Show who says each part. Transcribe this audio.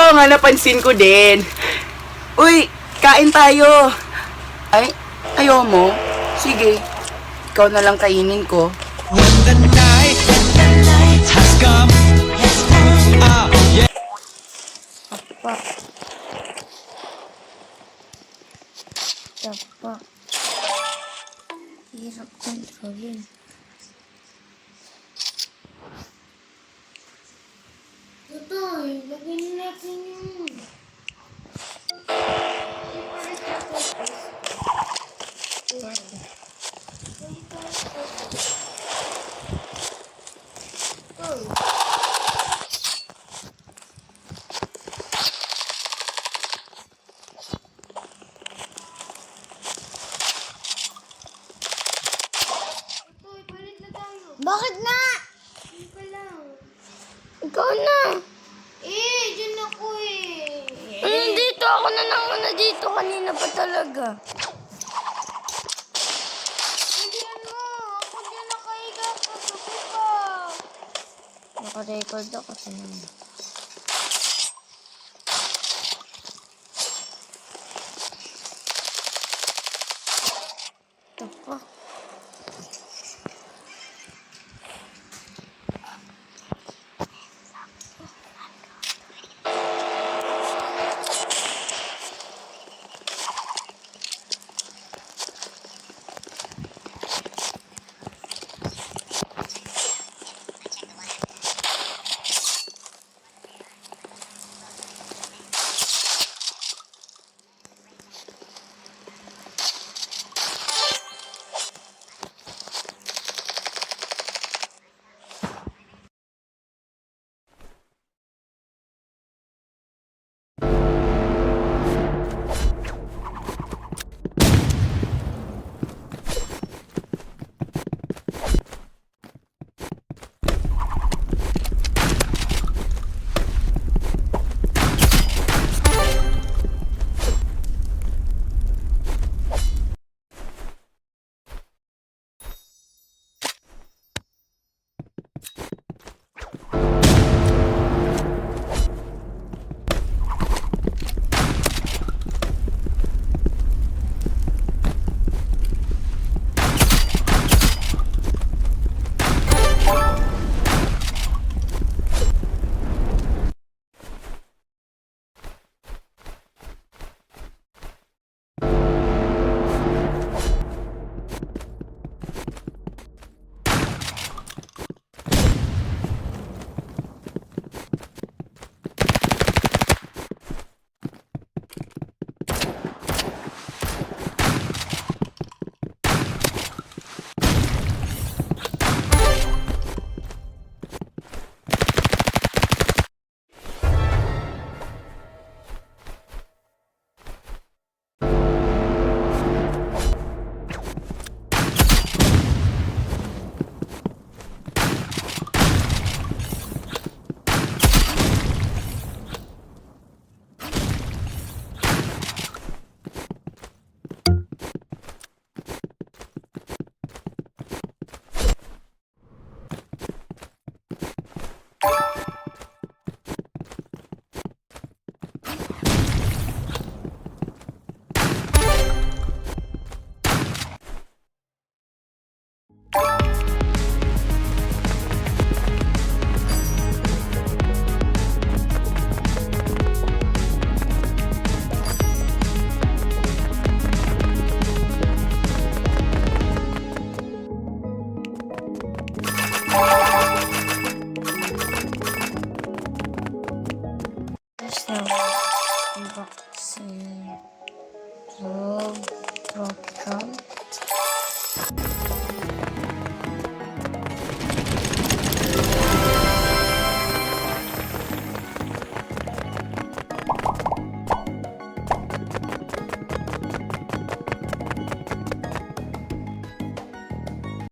Speaker 1: Oo nga, napansin ko din. Uy, kain tayo. Ay, ayaw mo? Sige, ikaw na lang kainin ko.
Speaker 2: When the night has come, yeah.
Speaker 3: Apa. Apa. Hirap kontrolin.
Speaker 4: Tutoy, lagyan natin yung... Tutoy, palit na tayo.
Speaker 3: Bakit na?
Speaker 4: Hindi ka lang.
Speaker 3: Ikaw na.
Speaker 4: Dyan ako eh.
Speaker 3: Nandito ako na naman na dito. Kanina pa talaga.
Speaker 4: Hindi ano, ako dyan nakahiga kagabi pa.
Speaker 3: Naka-record ako sa naman. Ito pa. There's no unboxing. Tropical.